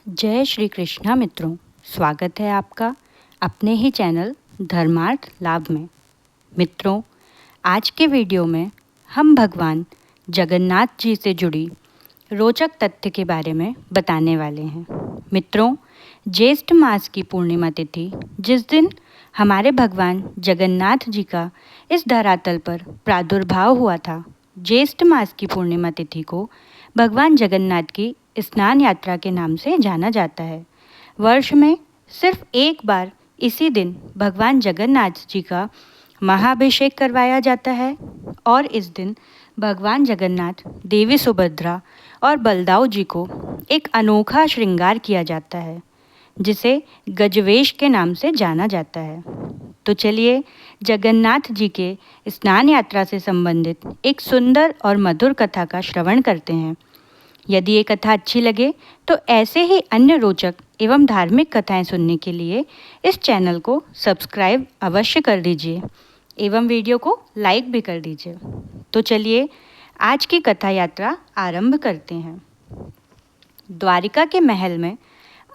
जय श्री कृष्णा मित्रों, स्वागत है आपका अपने ही चैनल धर्मार्थ लाभ में। मित्रों, आज के वीडियो में हम भगवान जगन्नाथ जी से जुड़ी रोचक तथ्य के बारे में बताने वाले हैं। मित्रों, ज्येष्ठ मास की पूर्णिमा तिथि जिस दिन हमारे भगवान जगन्नाथ जी का इस धरातल पर प्रादुर्भाव हुआ था, ज्येष्ठ मास की पूर्णिमा तिथि को भगवान जगन्नाथ की स्नान यात्रा के नाम से जाना जाता है। वर्ष में सिर्फ एक बार इसी दिन भगवान जगन्नाथ जी का महाअभिषेक करवाया जाता है और इस दिन भगवान जगन्नाथ, देवी सुभद्रा और बलदाऊ जी को एक अनोखा श्रृंगार किया जाता है जिसे गजवेश के नाम से जाना जाता है। तो चलिए जगन्नाथ जी के स्नान यात्रा से संबंधित एक सुंदर और मधुर कथा का श्रवण करते हैं। यदि ये कथा अच्छी लगे तो ऐसे ही अन्य रोचक एवं धार्मिक कथाएं सुनने के लिए इस चैनल को सब्सक्राइब अवश्य कर दीजिए एवं वीडियो को लाइक भी कर दीजिए। तो चलिए आज की कथा यात्रा आरंभ करते हैं। द्वारिका के महल में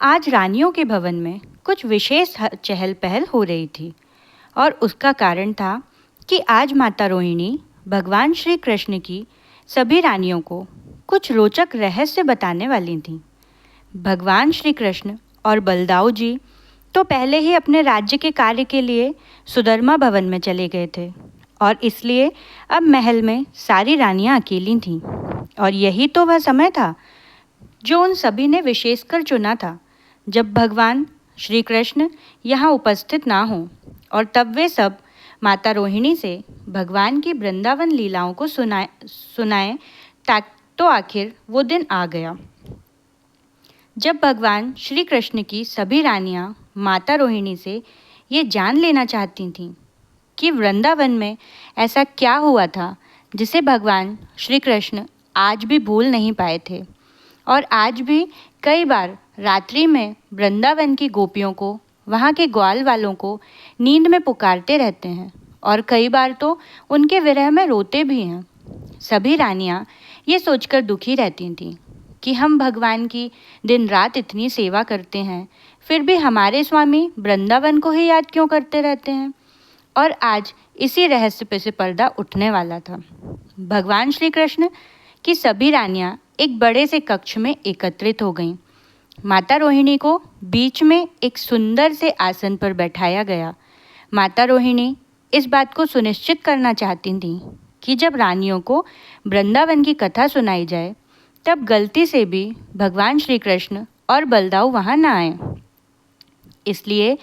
आज रानियों के भवन में कुछ विशेष चहल पहल हो रही थी और उसका कारण था कि आज माता रोहिणी भगवान श्री कृष्ण की सभी रानियों को कुछ रोचक रहस्य बताने वाली थीं। भगवान श्री कृष्ण और बलदाऊ जी तो पहले ही अपने राज्य के कार्य के लिए सुधर्मा भवन में चले गए थे और इसलिए अब महल में सारी रानियां अकेली थीं और यही तो वह समय था जो उन सभी ने विशेषकर चुना था जब भगवान श्री कृष्ण यहाँ उपस्थित ना हों और तब वे सब माता रोहिणी से भगवान की वृंदावन लीलाओं को सुनाएं तो आखिर वो दिन आ गया जब भगवान श्री कृष्ण की सभी रानियां माता रोहिणी से ये जान लेना चाहती थीं कि वृंदावन में ऐसा क्या हुआ था जिसे भगवान श्री कृष्ण आज भी भूल नहीं पाए थे और आज भी कई बार रात्रि में वृंदावन की गोपियों को, वहाँ के ग्वाल वालों को नींद में पुकारते रहते हैं और कई बार तो उनके विरह में रोते भी हैं। सभी रानियां ये सोचकर दुखी रहती थीं कि हम भगवान की दिन रात इतनी सेवा करते हैं, फिर भी हमारे स्वामी वृंदावन को ही याद क्यों करते रहते हैं। और आज इसी रहस्य पे से पर्दा उठने वाला था। भगवान श्री कृष्ण की सभी रानियां एक बड़े से कक्ष में एकत्रित हो गईं। माता रोहिणी को बीच में एक सुंदर से आसन पर बैठाया गया। माता रोहिणी इस बात को सुनिश्चित करना चाहती थीं कि जब रानियों को वृंदावन की कथा सुनाई जाए तब गलती से भी भगवान श्री कृष्ण और बलदाऊ वहाँ न आए। इसलिए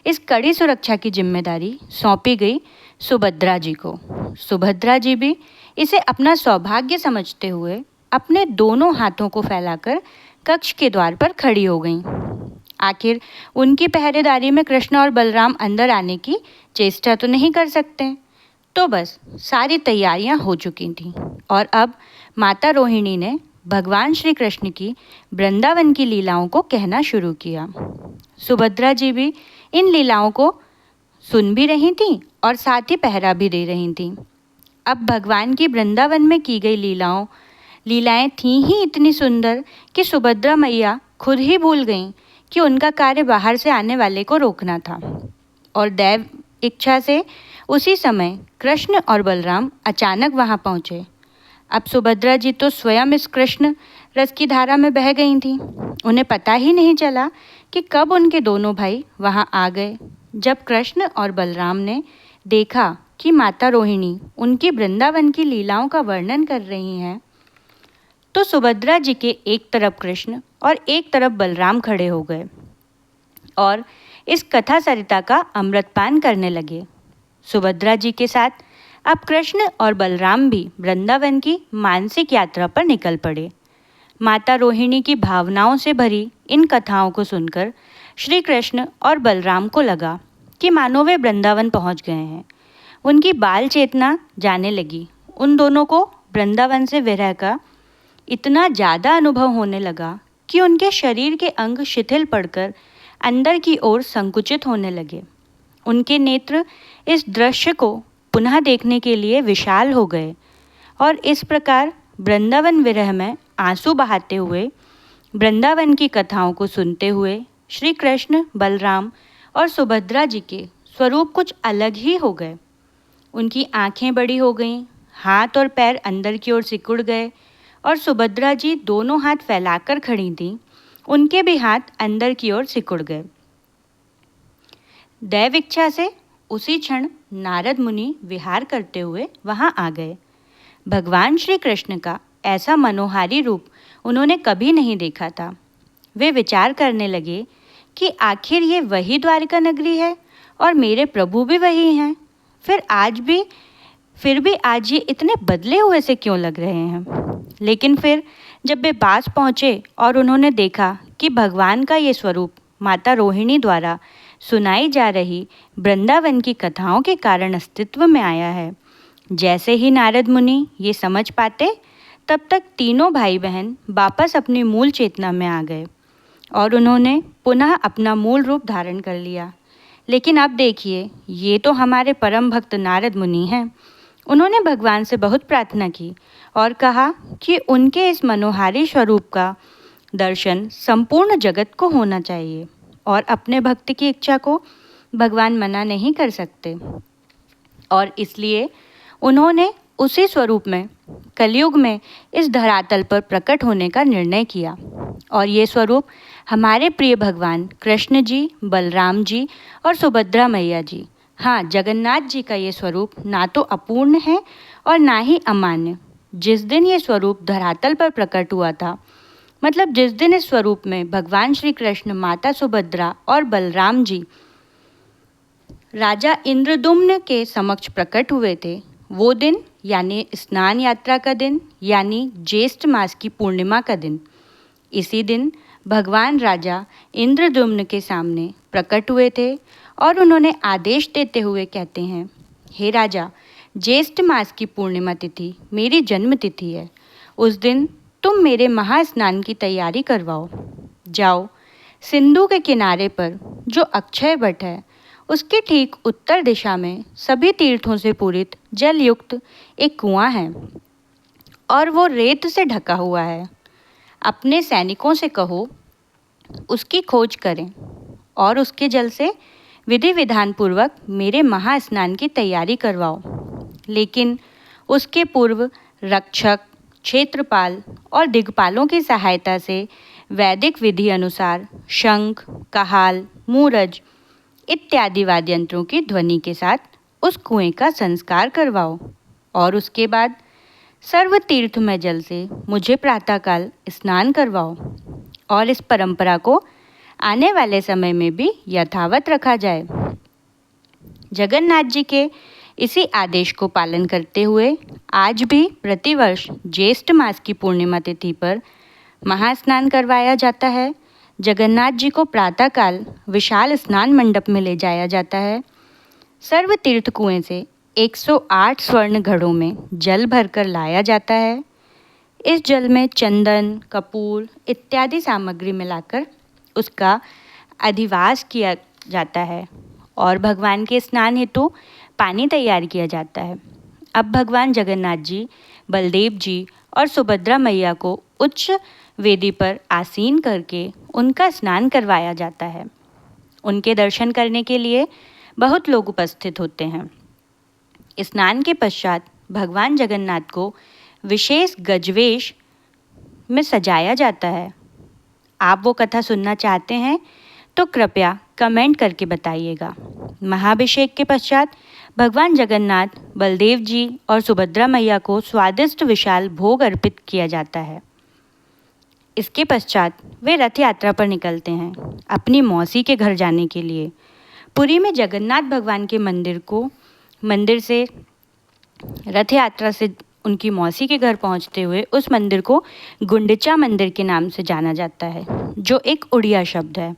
इस कड़ी सुरक्षा की जिम्मेदारी सौंपी गई सुभद्रा जी को। सुभद्रा जी भी इसे अपना सौभाग्य समझते हुए अपने दोनों हाथों को फैलाकर कक्ष के द्वार पर खड़ी हो गईं। आखिर उनकी पहरेदारी में कृष्ण और बलराम अंदर आने की चेष्टा तो नहीं कर सकते। तो बस सारी तैयारियां हो चुकी थीं और अब माता रोहिणी ने भगवान श्री कृष्ण की वृंदावन की लीलाओं को कहना शुरू किया। सुभद्रा जी भी इन लीलाओं को सुन भी रही थीं और साथ ही पहरा भी दे रही थीं। अब भगवान की वृंदावन में की गई लीलाएं थीं ही इतनी सुंदर कि सुभद्रा मैया खुद ही भूल गईं कि उनका कार्य बाहर से आने वाले को रोकना था और दैव इच्छा से उसी समय कृष्ण और बलराम अचानक वहां पहुंचे। अब सुभद्रा जी तो स्वयं इस कृष्ण रस की धारा में बह गई थीं। उन्हें पता ही नहीं चला कि कब उनके दोनों भाई वहां आ गए। जब कृष्ण और बलराम ने देखा कि माता रोहिणी उनकी वृंदावन की लीलाओं का वर्णन कर रही हैं, तो सुभद्रा जी के एक तरफ कृष्ण और एक तरफ बलराम खड़े हो गए और इस कथा सरिता का अमृतपान करने लगे। सुभद्रा जी के साथ अब कृष्ण और बलराम भी वृंदावन की मानसिक यात्रा पर निकल पड़े। माता रोहिणी की भावनाओं से भरी इन कथाओं को सुनकर श्री कृष्ण और बलराम को लगा कि मानो वे वृंदावन पहुंच गए हैं। उनकी बाल चेतना जाने लगी। उन दोनों को वृंदावन से विरह का इतना ज़्यादा अनुभव होने लगा कि उनके शरीर के अंग शिथिल पड़कर अंदर की ओर संकुचित होने लगे। उनके नेत्र इस दृश्य को पुनः देखने के लिए विशाल हो गए और इस प्रकार वृंदावन विरह में आंसू बहाते हुए वृंदावन की कथाओं को सुनते हुए श्री कृष्ण, बलराम और सुभद्रा जी के स्वरूप कुछ अलग ही हो गए। उनकी आंखें बड़ी हो गईं, हाथ और पैर अंदर की ओर सिकुड़ गए और सुभद्रा जी दोनों हाथ फैलाकर खड़ी थीं, उनके भी हाथ अंदर की ओर सिकुड़ गए। दैव इच्छा से उसी क्षण नारद मुनि विहार करते हुए वहां आ गए। भगवान श्री कृष्ण का ऐसा मनोहारी रूप उन्होंने कभी नहीं देखा था। वे विचार करने लगे कि आखिर ये वही द्वारिका नगरी है और मेरे प्रभु भी वही हैं। फिर भी आज ये इतने बदले हुए से क्यों लग रहे हैं। लेकिन फिर जब वे पास पहुँचे और उन्होंने देखा कि भगवान का ये स्वरूप माता रोहिणी द्वारा सुनाई जा रही वृंदावन की कथाओं के कारण अस्तित्व में आया है, जैसे ही नारद मुनि ये समझ पाते, तब तक तीनों भाई बहन वापस अपनी मूल चेतना में आ गए और उन्होंने पुनः अपना मूल रूप धारण कर लिया। लेकिन अब देखिए, ये तो हमारे परम भक्त नारद मुनि हैं। उन्होंने भगवान से बहुत प्रार्थना की और कहा कि उनके इस मनोहारी स्वरूप का दर्शन संपूर्ण जगत को होना चाहिए और अपने भक्त की इच्छा को भगवान मना नहीं कर सकते। और इसलिए उन्होंने उसी स्वरूप में कलयुग में इस धरातल पर प्रकट होने का निर्णय किया। और ये स्वरूप हमारे प्रिय भगवान कृष्ण जी, बलराम जी और सुभद्रा मैया जी, हाँ, जगन्नाथ जी का ये स्वरूप ना तो अपूर्ण है और ना ही अमान्य। जिस दिन ये स्वरूप धरातल पर प्रकट हुआ था, मतलब जिस दिन इस स्वरूप में भगवान श्री कृष्ण, माता सुभद्रा और बलराम जी राजा इंद्रदुम्न के समक्ष प्रकट हुए थे, वो दिन यानी स्नान यात्रा का दिन, यानी ज्येष्ठ मास की पूर्णिमा का दिन। इसी दिन भगवान राजा इंद्रदुम्न के सामने प्रकट हुए थे और उन्होंने आदेश देते हुए कहते हैं, हे राजा, ज्येष्ठ मास की पूर्णिमा तिथि मेरी जन्म तिथि है। उस दिन तुम मेरे महास्नान की तैयारी करवाओ। जाओ, सिंधु के किनारे पर जो अक्षय वट है, उसके ठीक उत्तर दिशा में सभी तीर्थों से पूरित जल युक्त एक कुआं है और वो रेत से ढका हुआ है। अपने सैनिकों से कहो उसकी खोज करें और उसके जल से विधि विधान पूर्वक मेरे महास्नान की तैयारी करवाओ। लेकिन उसके पूर्व रक्षक, क्षेत्रपाल और दिग्पालों की सहायता से वैदिक विधि अनुसार शंख, कहाल, मूरज इत्यादि वाद्यंत्रों की ध्वनि के साथ उस कुएं का संस्कार करवाओ और उसके बाद सर्व तीर्थमय जल से मुझे प्रातःकाल स्नान करवाओ और इस परंपरा को आने वाले समय में भी यथावत रखा जाए। जगन्नाथ जी के इसी आदेश को पालन करते हुए आज भी प्रतिवर्ष ज्येष्ठ मास की पूर्णिमा तिथि पर महास्नान करवाया जाता है। जगन्नाथ जी को प्रातःकाल विशाल स्नान मंडप में ले जाया जाता है। सर्व तीर्थ कुएं से 108 स्वर्ण घड़ों में जल भरकर लाया जाता है। इस जल में चंदन, कपूर इत्यादि सामग्री मिलाकर उसका अधिवास किया जाता है और भगवान के स्नान हेतु पानी तैयार किया जाता है। अब भगवान जगन्नाथ जी, बलदेव जी और सुभद्रा मैया को उच्च वेदी पर आसीन करके उनका स्नान करवाया जाता है। उनके दर्शन करने के लिए बहुत लोग उपस्थित होते हैं। स्नान के पश्चात भगवान जगन्नाथ को विशेष गजवेश में सजाया जाता है। आप वो कथा सुनना चाहते हैं तो कृपया कमेंट करके बताइएगा। महाभिषेक के पश्चात भगवान जगन्नाथ, बलदेव जी और सुभद्रा मैया को स्वादिष्ट विशाल भोग अर्पित किया जाता है। इसके पश्चात वे रथ यात्रा पर निकलते हैं अपनी मौसी के घर जाने के लिए। पुरी में जगन्नाथ भगवान के मंदिर से रथ यात्रा से उनकी मौसी के घर पहुंचते हुए उस मंदिर को गुंडिचा मंदिर के नाम से जाना जाता है, जो एक उड़िया शब्द है।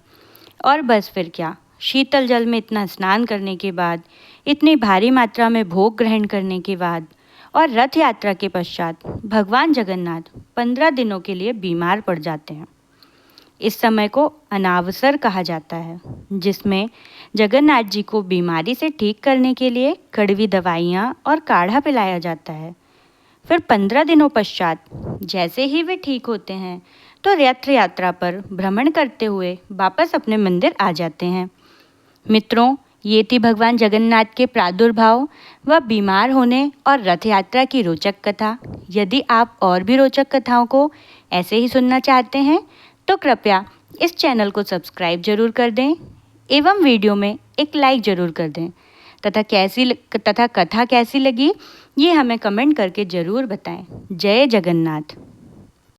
और बस फिर क्या, शीतल जल में इतना स्नान करने के बाद, इतनी भारी मात्रा में भोग ग्रहण करने के बाद और रथ यात्रा के पश्चात भगवान जगन्नाथ 15 दिनों के लिए बीमार पड़ जाते हैं। इस समय को अनावसर कहा जाता है, जिसमें जगन्नाथ जी को बीमारी से ठीक करने के लिए कड़वी दवाइयाँ और काढ़ा पिलाया जाता है। फिर 15 दिनों पश्चात जैसे ही वे ठीक होते हैं तो रथ यात्रा पर भ्रमण करते हुए वापस अपने मंदिर आ जाते हैं। मित्रों, ये थी भगवान जगन्नाथ के प्रादुर्भाव व बीमार होने और रथ यात्रा की रोचक कथा। यदि आप और भी रोचक कथाओं को ऐसे ही सुनना चाहते हैं तो कृपया इस चैनल को सब्सक्राइब जरूर कर दें एवं वीडियो में एक लाइक जरूर कर दें तथा कथा कैसी लगी ये हमें कमेंट करके ज़रूर बताएं। जय जगन्नाथ।